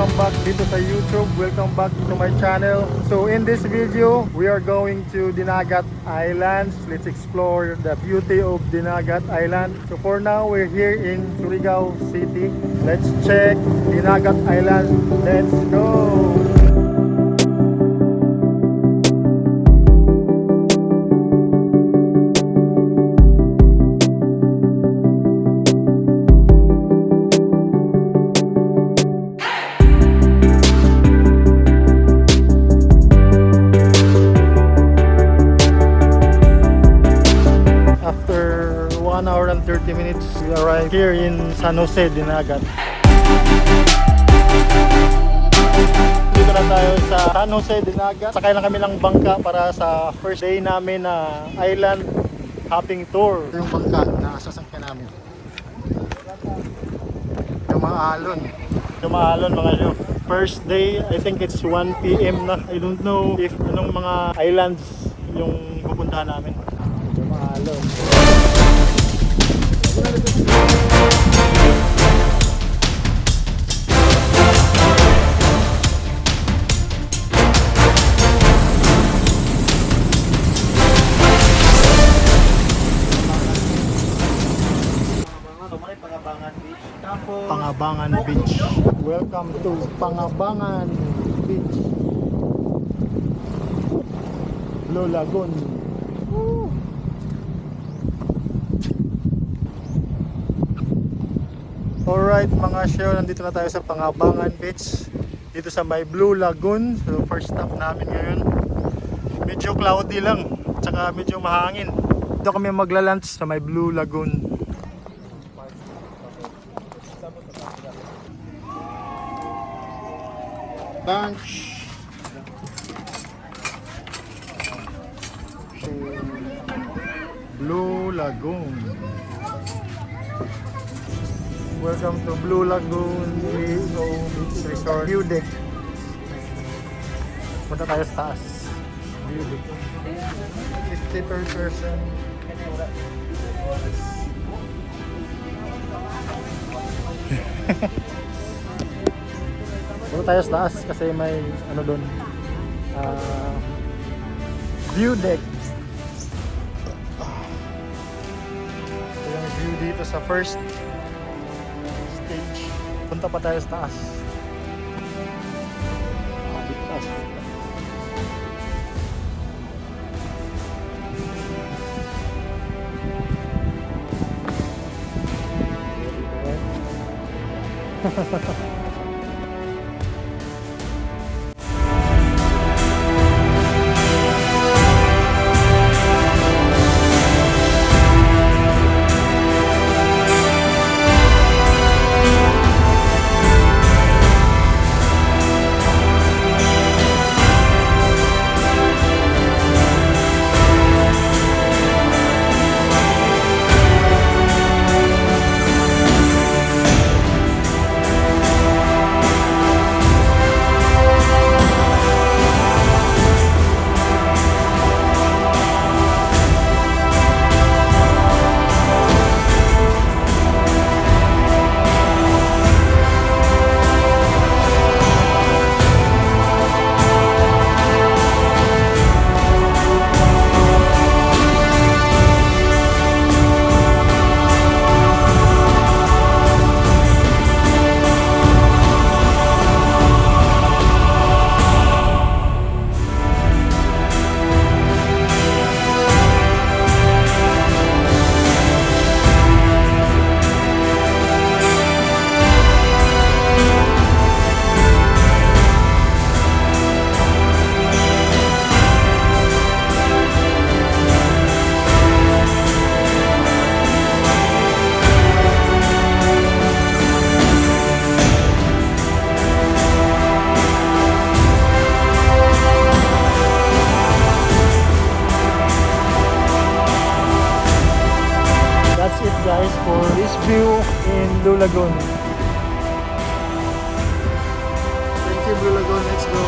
welcome back dito sa YouTube. Welcome back to my channel. So in this video, we are going to Dinagat Islands. Let's explore the beauty of Dinagat Island. So for now, we're here in Surigao City. Let's check Dinagat Island. Let's go! After 1 hour and 30 minutes, we arrived here in San Jose, Dinagat. Dito na tayo sa San Jose, Dinagat. Sakay lang kami ng bangka para sa first day namin na island hopping tour. Ito yung bangka na sasakyan namin. Dumaalon. Dumaalon mga nyo. First day, I think it's 1 PM na. I don't know if anong mga islands yung pupuntahan namin. Dumaalon. Pangabangan Beach. Welcome to Pangabangan Beach. Blue Lagoon. Woo! Alright mga show, nandito na tayo sa Pangabangan Beach. Dito sa may Blue Lagoon. So first stop namin ngayon. Medyo cloudy lang, tsaka medyo mahangin. Dito kami magla-lunch sa may Blue Lagoon. Lunch. So, Blue Lagoon. Welcome to Blue Lagoon Beach Resort. View deck. Punta tayo sa taas. View deck. 50 per person. Punta tayo sa taas kasi may ano doon. View deck. Ito yung view dito sa first stage. Punta pa tayo sa taas. Dito taas. Guys, for this view in Blue Lagoon. Thank you, Blue Lagoon. Let's go.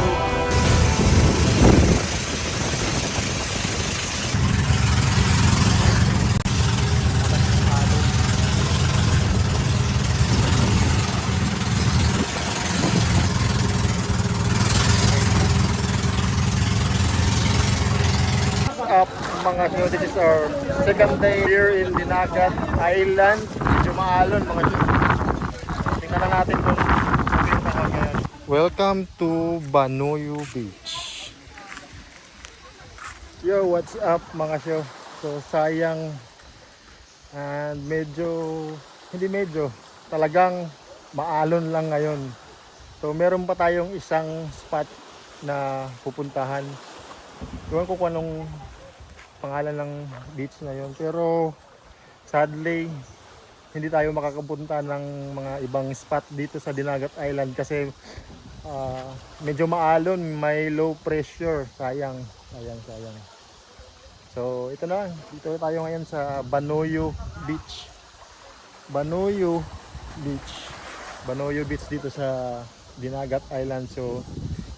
mga syo, this is our second day here in Dinagat Island. Medyo maalon mga syo. Tingnan na natin kung sabihin na ngayon. Welcome to Banoyo Beach. Yo, what's up mga syo? So sayang and talagang maalon lang ngayon. So meron pa tayong isang spot na pupuntahan. Ewan ko kung anong pangalan ng beach na yon, pero sadly hindi tayo makakapunta ng mga ibang spot dito sa Dinagat Island kasi medyo maalon, may low pressure. Sayang. So ito na, dito tayo ngayon sa Banoyo Beach. Banoyo Beach dito sa Dinagat Island. So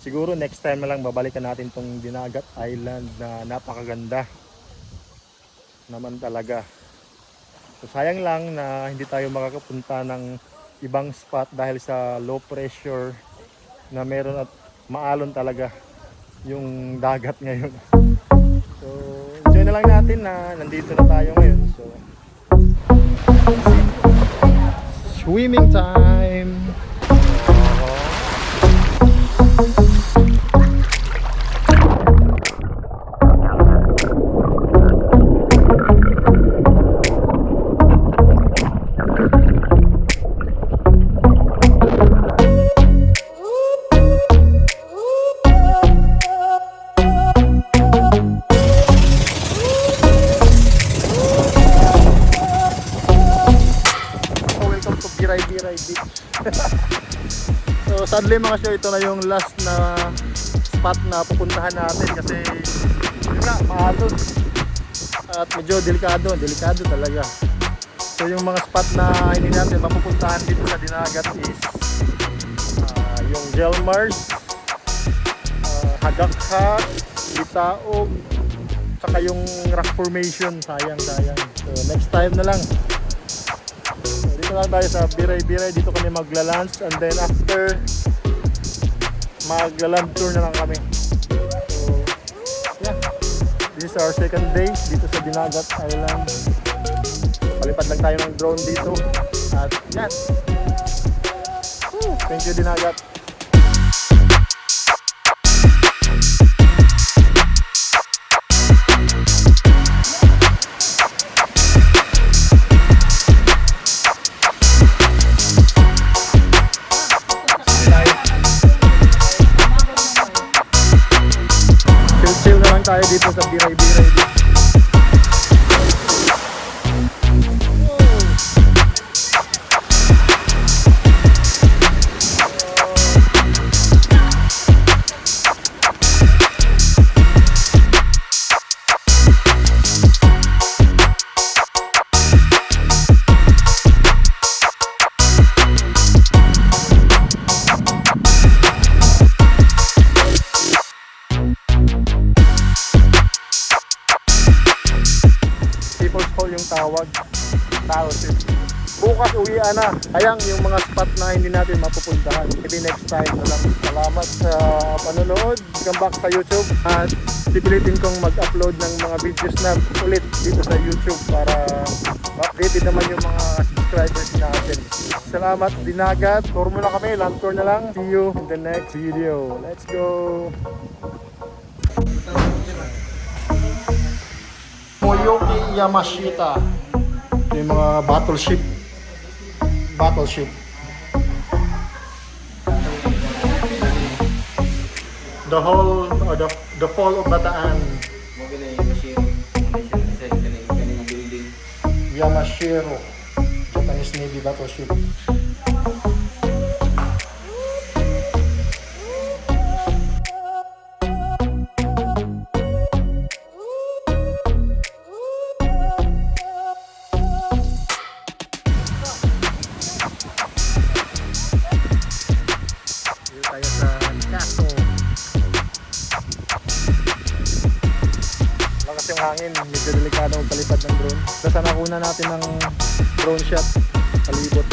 siguro next time na lang babalikan natin tong Dinagat Island na napakaganda naman talaga. So sayang lang na hindi tayo makakapunta ng ibang spot dahil sa low pressure na meron at maalon talaga yung dagat ngayon. So enjoy na lang natin na nandito na tayo ngayon. So swimming time. Biray Beach. So sadly mga syo, ito na yung last na spot na pupuntahan natin kasi yun nga, maalon at medyo delikado talaga. So yung mga spot na hindi natin mapupuntahan dito sa Dinagat is yung Gelmars, Hagakha, Litaog, saka yung rock formation. Sayang. So next time na lang. Dito lang tayo sa Biray. Dito kami magla-lunch and then after magla-land tour na lang kami. So yeah, this is our second day dito sa Dinagat Island. Palipad lang tayo ng drone dito at yan. Thank you Dinagat. Tayo dito sa Biray Beach. People's Hall yung tawag. Bukas uwian na. Sayang yung mga spot na hindi natin mapupuntahan. Maybe next time na lang. Salamat sa panonood. Welcome back sa YouTube. At pipilitin kong mag-upload ng mga videos na ulit dito sa YouTube para ma-updated naman yung mga subscribers natin. Salamat Dinagat. Tour muna kami. Land tour na lang. See you in the next video. Let's go! Moyoki Yamashita. Ito yung mga battleship. The whole the fall of Bataan. Yamashiro, Japanese Navy battleship. Tayo sa Kaso. Lakas yung hangin, medyo delikado magpalipad ng drone. Basta nakuna natin ng drone shot palibot.